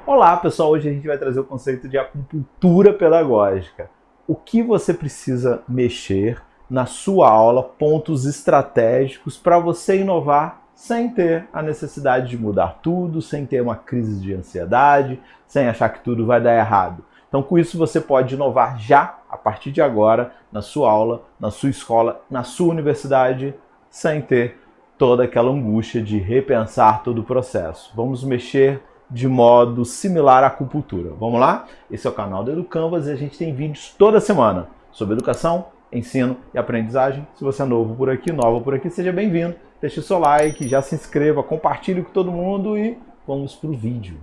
Olá pessoal, hoje a gente vai trazer o conceito de acupuntura pedagógica. O que você precisa mexer na sua aula, pontos estratégicos para você inovar sem ter a necessidade de mudar tudo, sem ter uma crise de ansiedade, sem achar que tudo vai dar errado. Então com isso você pode inovar já, a partir de agora, na sua aula, na sua escola, na sua universidade, sem ter toda aquela angústia de repensar todo o processo. Vamos mexer de modo similar à acupuntura. Vamos lá? Esse é o canal do EduCanvas e a gente tem vídeos toda semana sobre educação, ensino e aprendizagem. Se você é novo por aqui, nova por aqui, seja bem-vindo. Deixe o seu like, já se inscreva, compartilhe com todo mundo e vamos para o vídeo.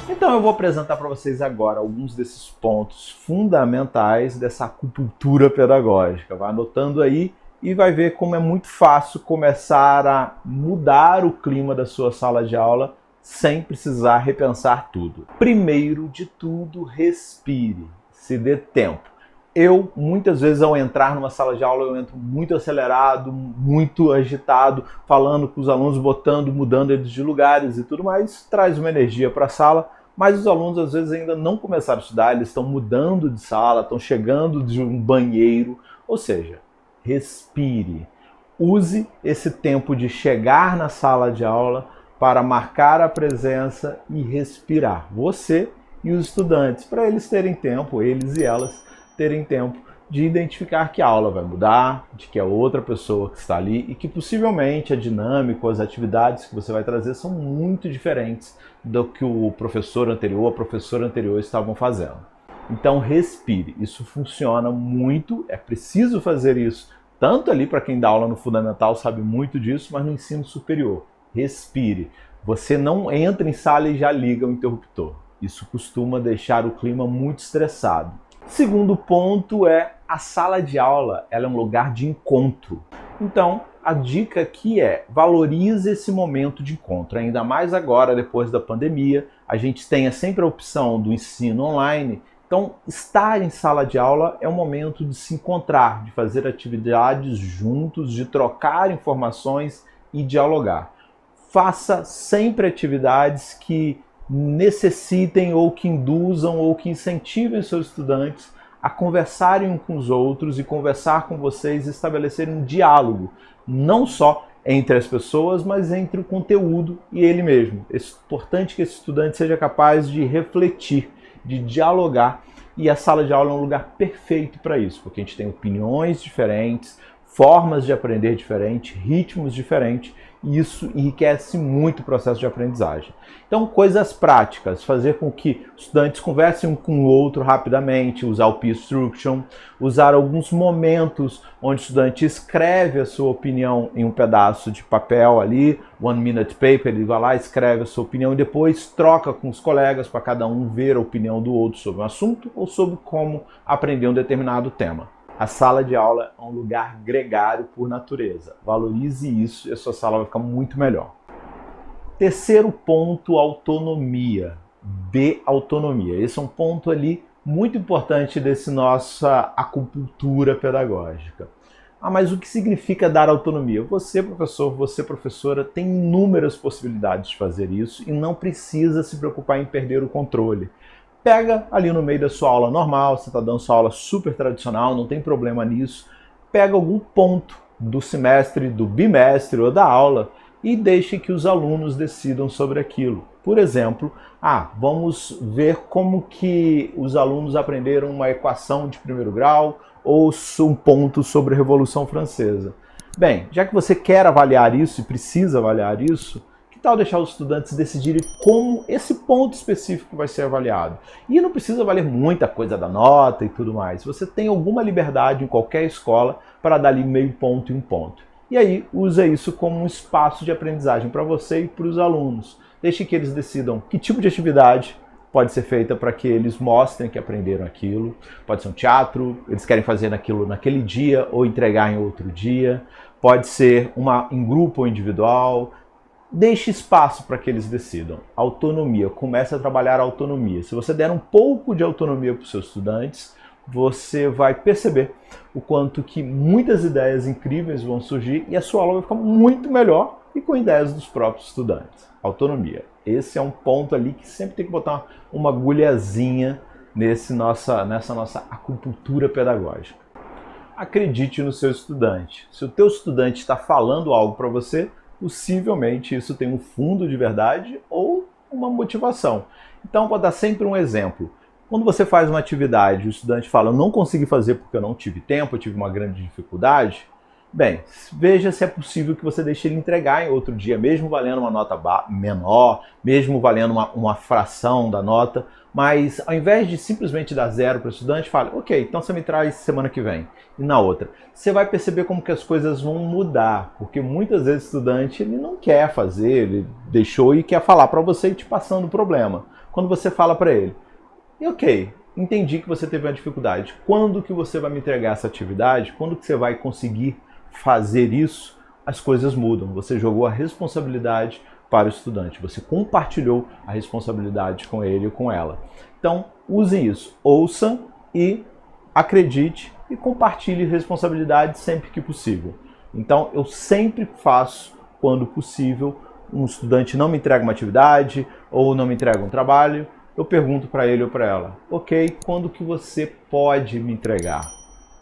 Então eu vou apresentar para vocês agora alguns desses pontos fundamentais dessa acupuntura pedagógica. Vai anotando aí e vai ver como é muito fácil começar a mudar o clima da sua sala de aula sem precisar repensar tudo. Primeiro de tudo, respire, se dê tempo. Eu, muitas vezes, ao entrar numa sala de aula, eu entro muito acelerado, muito agitado, falando com os alunos, mudando eles de lugares e tudo mais, traz uma energia para a sala, mas os alunos, às vezes, ainda não começaram a estudar, eles estão mudando de sala, estão chegando de um banheiro, ou seja, respire. Use esse tempo de chegar na sala de aula para marcar a presença e respirar. Você e os estudantes, para eles terem tempo, eles e elas, terem tempo de identificar que a aula vai mudar, de que é outra pessoa que está ali e que possivelmente a dinâmica, as atividades que você vai trazer são muito diferentes do que o professor anterior, a professora anterior estavam fazendo. Então respire, isso funciona muito, é preciso fazer isso, tanto ali para quem dá aula no fundamental sabe muito disso, mas no ensino superior. Respire, você não entra em sala e já liga o interruptor, isso costuma deixar o clima muito estressado. Segundo ponto é a sala de aula, ela é um lugar de encontro. Então, a dica aqui é valorize esse momento de encontro, ainda mais agora, depois da pandemia, a gente tem sempre a opção do ensino online, então estar em sala de aula é um momento de se encontrar, de fazer atividades juntos, de trocar informações e dialogar. Faça sempre atividades que necessitem ou que induzam ou que incentivem seus estudantes a conversarem uns com os outros e conversar com vocês e estabelecerem um diálogo, não só entre as pessoas, mas entre o conteúdo e ele mesmo. É importante que esse estudante seja capaz de refletir, de dialogar, e a sala de aula é um lugar perfeito para isso, porque a gente tem opiniões diferentes, formas de aprender diferentes, ritmos diferentes, e isso enriquece muito o processo de aprendizagem. Então, coisas práticas, fazer com que os estudantes conversem um com o outro rapidamente, usar o peer instruction, usar alguns momentos onde o estudante escreve a sua opinião em um pedaço de papel ali, 1-minute paper, ele vai lá, escreve a sua opinião e depois troca com os colegas para cada um ver a opinião do outro sobre um assunto ou sobre como aprender um determinado tema. A sala de aula é um lugar gregário por natureza. Valorize isso e a sua sala vai ficar muito melhor. Terceiro ponto, autonomia. Dê autonomia. Esse é um ponto ali muito importante desse nossa acupuntura pedagógica. Mas o que significa dar autonomia? Você, professor, você, professora, tem inúmeras possibilidades de fazer isso e não precisa se preocupar em perder o controle. Pega ali no meio da sua aula normal, você está dando sua aula super tradicional, não tem problema nisso. Pega algum ponto do semestre, do bimestre ou da aula e deixe que os alunos decidam sobre aquilo. Por exemplo, vamos ver como que os alunos aprenderam uma equação de primeiro grau ou um ponto sobre a Revolução Francesa. Bem, já que você quer avaliar isso e precisa avaliar isso, que tal deixar os estudantes decidirem como esse ponto específico vai ser avaliado? E não precisa valer muita coisa da nota e tudo mais. Você tem alguma liberdade em qualquer escola para dar ali meio ponto e um ponto. E aí, usa isso como um espaço de aprendizagem para você e para os alunos. Deixe que eles decidam que tipo de atividade pode ser feita para que eles mostrem que aprenderam aquilo. Pode ser um teatro, eles querem fazer aquilo naquele dia ou entregar em outro dia. Pode ser em grupo ou individual. Deixe espaço para que eles decidam. Autonomia, comece a trabalhar a autonomia. Se você der um pouco de autonomia para os seus estudantes, você vai perceber o quanto que muitas ideias incríveis vão surgir e a sua aula vai ficar muito melhor e com ideias dos próprios estudantes. Autonomia. Esse é um ponto ali que sempre tem que botar uma agulhazinha nessa nossa acupuntura pedagógica. Acredite no seu estudante. Se o teu estudante está falando algo para você, possivelmente isso tem um fundo de verdade ou uma motivação. Então, vou dar sempre um exemplo. Quando você faz uma atividade e o estudante fala, eu não consegui fazer porque eu não tive tempo, eu tive uma grande dificuldade, bem, veja se é possível que você deixe ele entregar em outro dia, mesmo valendo uma nota menor, mesmo valendo uma fração da nota, mas ao invés de simplesmente dar 0 para o estudante, fale, ok, então você me traz semana que vem. E na outra, você vai perceber como que as coisas vão mudar, porque muitas vezes o estudante ele não quer fazer, ele deixou e quer falar para você e te passando o problema. Quando você fala para ele, e ok, entendi que você teve uma dificuldade, quando que você vai me entregar essa atividade, quando que você vai conseguir fazer isso, as coisas mudam. Você jogou a responsabilidade para o estudante, você compartilhou a responsabilidade com ele ou com ela. Então, use isso, ouça e acredite e compartilhe responsabilidade sempre que possível. Então, eu sempre faço, quando possível, um estudante não me entrega uma atividade ou não me entrega um trabalho, eu pergunto para ele ou para ela, ok, quando que você pode me entregar?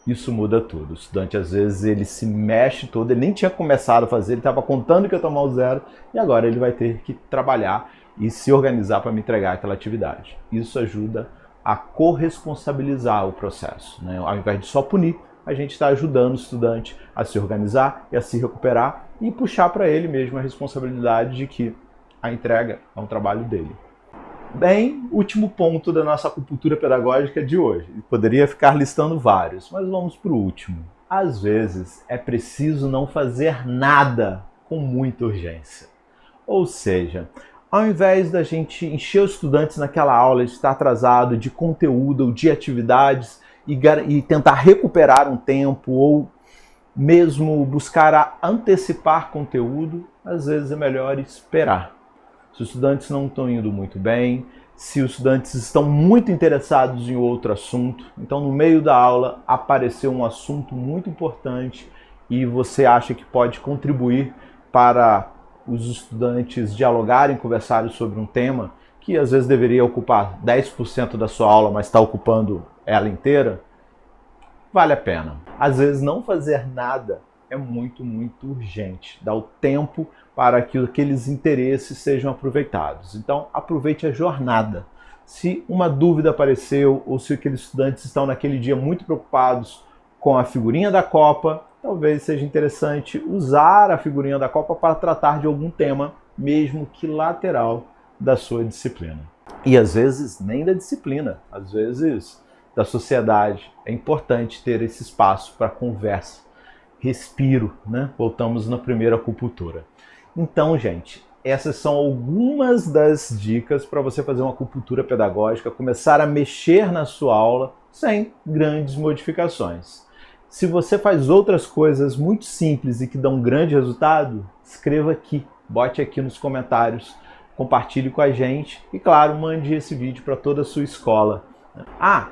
Isso muda tudo. O estudante, às vezes, ele se mexe todo, ele nem tinha começado a fazer, ele estava contando que ia tomar o 0 e agora ele vai ter que trabalhar e se organizar para me entregar aquela atividade. Isso ajuda a corresponsabilizar o processo, né? Ao invés de só punir, a gente está ajudando o estudante a se organizar e a se recuperar e puxar para ele mesmo a responsabilidade de que a entrega é um trabalho dele. Bem, último ponto da nossa acupuntura pedagógica de hoje. Poderia ficar listando vários, mas vamos para o último. Às vezes é preciso não fazer nada com muita urgência. Ou seja, ao invés da gente encher os estudantes naquela aula de estar atrasado de conteúdo ou de atividades e tentar recuperar um tempo ou mesmo buscar antecipar conteúdo, às vezes é melhor esperar. Se os estudantes não estão indo muito bem, se os estudantes estão muito interessados em outro assunto, então no meio da aula apareceu um assunto muito importante e você acha que pode contribuir para os estudantes dialogarem, conversarem sobre um tema que às vezes deveria ocupar 10% da sua aula, mas está ocupando ela inteira, vale a pena. Às vezes não fazer nada é muito urgente, dá o tempo para que aqueles interesses sejam aproveitados. Então, aproveite a jornada. Se uma dúvida apareceu ou se aqueles estudantes estão naquele dia muito preocupados com a figurinha da Copa, talvez seja interessante usar a figurinha da Copa para tratar de algum tema, mesmo que lateral da sua disciplina. E às vezes nem da disciplina, às vezes da sociedade. É importante ter esse espaço para conversa. Respiro, né? Voltamos na primeira acupuntura. Então, gente, essas são algumas das dicas para você fazer uma acupuntura pedagógica, começar a mexer na sua aula sem grandes modificações. Se você faz outras coisas muito simples e que dão um grande resultado, escreva aqui, bote aqui nos comentários, compartilhe com a gente e, claro, mande esse vídeo para toda a sua escola.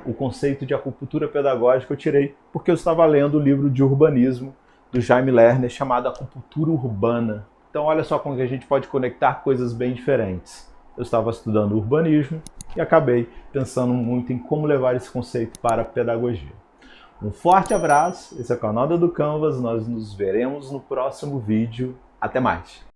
O conceito de acupuntura pedagógica eu tirei porque eu estava lendo o livro de urbanismo do Jaime Lerner chamado Acupuntura Urbana. Então olha só como que a gente pode conectar coisas bem diferentes. Eu estava estudando urbanismo e acabei pensando muito em como levar esse conceito para a pedagogia. Um forte abraço, esse é o canal da EduCanvas, nós nos veremos no próximo vídeo. Até mais!